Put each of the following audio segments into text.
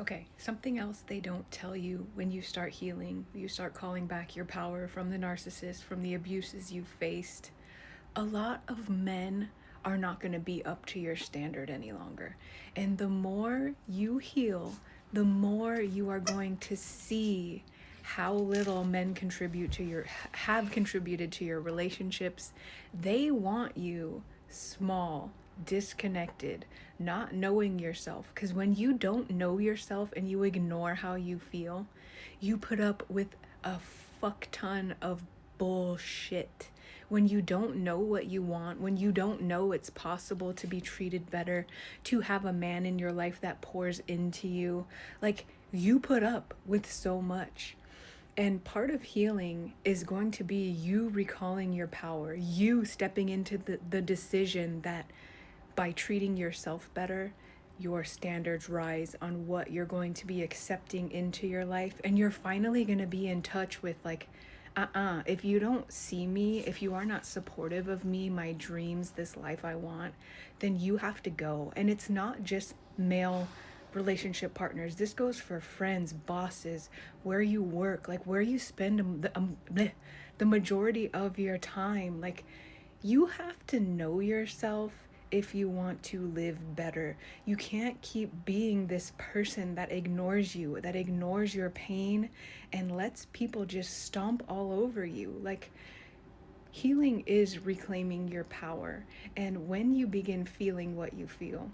Okay, something else they don't tell you when you start healing, you start calling back your power from the narcissist, from the abuses you've faced. A lot of men are not going to be up to your standard any longer. And the more you heal, the more you are going to see how little men have contributed to your relationships. They want you small, disconnected, not knowing yourself. Because when you don't know yourself and you ignore how you feel, you put up with a fuck ton of bullshit. When you don't know what you want, when you don't know it's possible to be treated better, to have a man in your life that pours into you, like, you put up with so much. And part of healing is going to be you recalling your power, you stepping into the decision that by treating yourself better, your standards rise on what you're going to be accepting into your life. And you're finally going to be in touch with, like, if you don't see me, if you are not supportive of me, my dreams, this life I want, then you have to go. And it's not just male relationship partners. This goes for friends, bosses, where you work, like where you spend the majority of your time. Like, you have to know yourself if you want to live better. You can't keep being this person that ignores you, that ignores your pain and lets people just stomp all over you. Like, healing is reclaiming your power. And when you begin feeling what you feel,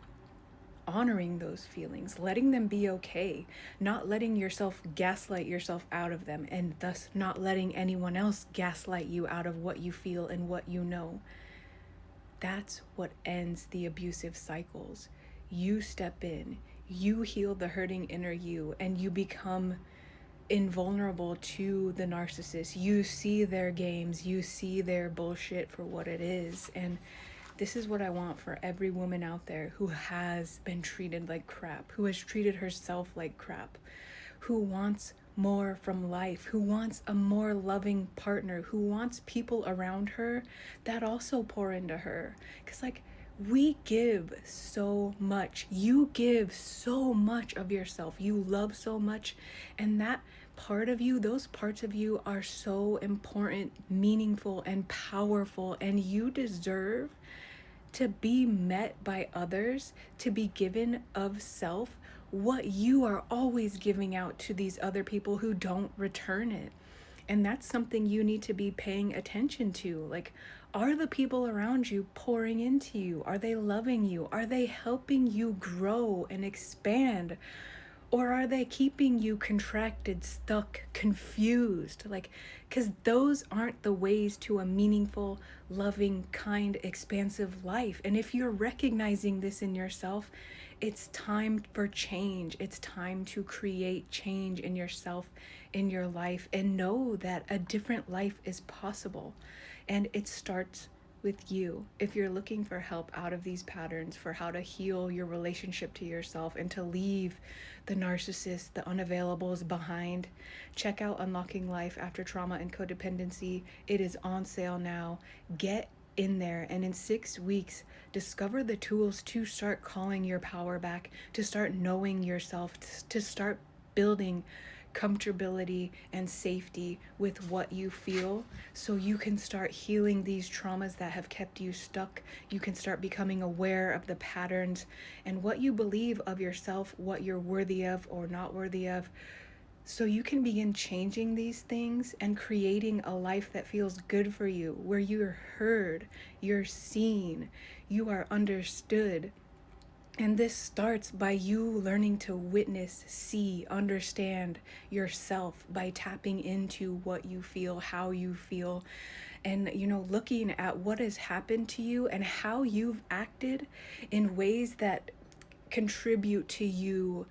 honoring those feelings, letting them be okay, not letting yourself gaslight yourself out of them, and thus not letting anyone else gaslight you out of what you feel and what you know. That's what ends the abusive cycles. You step in, you heal the hurting inner you, and you become invulnerable to the narcissist. You see their games, you see their bullshit for what it is. And this is what I want for every woman out there who has been treated like crap, who has treated herself like crap, who wants more from life, who wants a more loving partner, who wants people around her that also pour into her. Because, like, we give so much. You give so much of yourself. You love so much. And that part of you, those parts of you are so important, meaningful, and powerful. And you deserve to be met by others, to be given of self what you are always giving out to these other people who don't return it. And that's something you need to be paying attention to. Like, are the people around you pouring into you? Are they loving you? Are they helping you grow and expand? Or are they keeping you contracted, stuck, confused? Like, because those aren't the ways to a meaningful, loving, kind, expansive life. And if you're recognizing this in yourself, it's time for change. It's time to create change in yourself, in your life, and know that a different life is possible. And it starts with you. If you're looking for help out of these patterns, for how to heal your relationship to yourself and to leave the narcissist, the unavailables behind, check out Unlocking Life After Trauma and Codependency. It is on sale now. Get in there, and in 6 weeks, discover the tools to start calling your power back, to start knowing yourself, to start building comfortability and safety with what you feel, so you can start healing these traumas that have kept you stuck. You can start becoming aware of the patterns and what you believe of yourself, what you're worthy of or not worthy of, so you can begin changing these things and creating a life that feels good for you, where you're heard, you're seen, you are understood. And this starts by you learning to witness, see, understand yourself by tapping into what you feel, how you feel, and, looking at what has happened to you and how you've acted in ways that contribute to you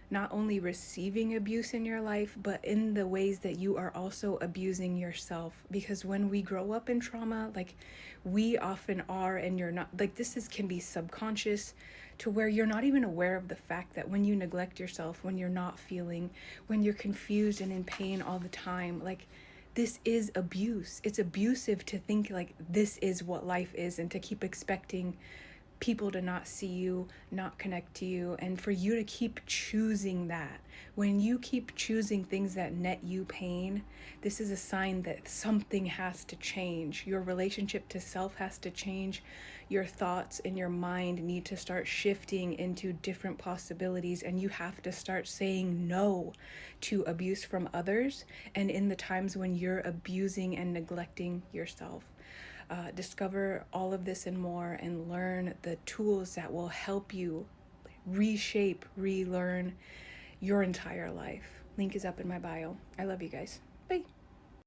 not only receiving abuse in your life, but in the ways that you are also abusing yourself. Because when we grow up in trauma, like, we often are, and you're not, like, can be subconscious, to where you're not even aware of the fact that when you neglect yourself, when you're not feeling, when you're confused and in pain all the time, like, this is abuse. It's abusive to think like this is what life is and to keep expecting people to not see you, not connect to you, and for you to keep choosing that. When you keep choosing things that net you pain, this is a sign that something has to change. Your relationship to self has to change. Your thoughts and your mind need to start shifting into different possibilities, and you have to start saying no to abuse from others and in the times when you're abusing and neglecting yourself. Discover all of this and more, and learn the tools that will help you reshape, relearn your entire life. Link is up in my bio. I love you guys. Bye.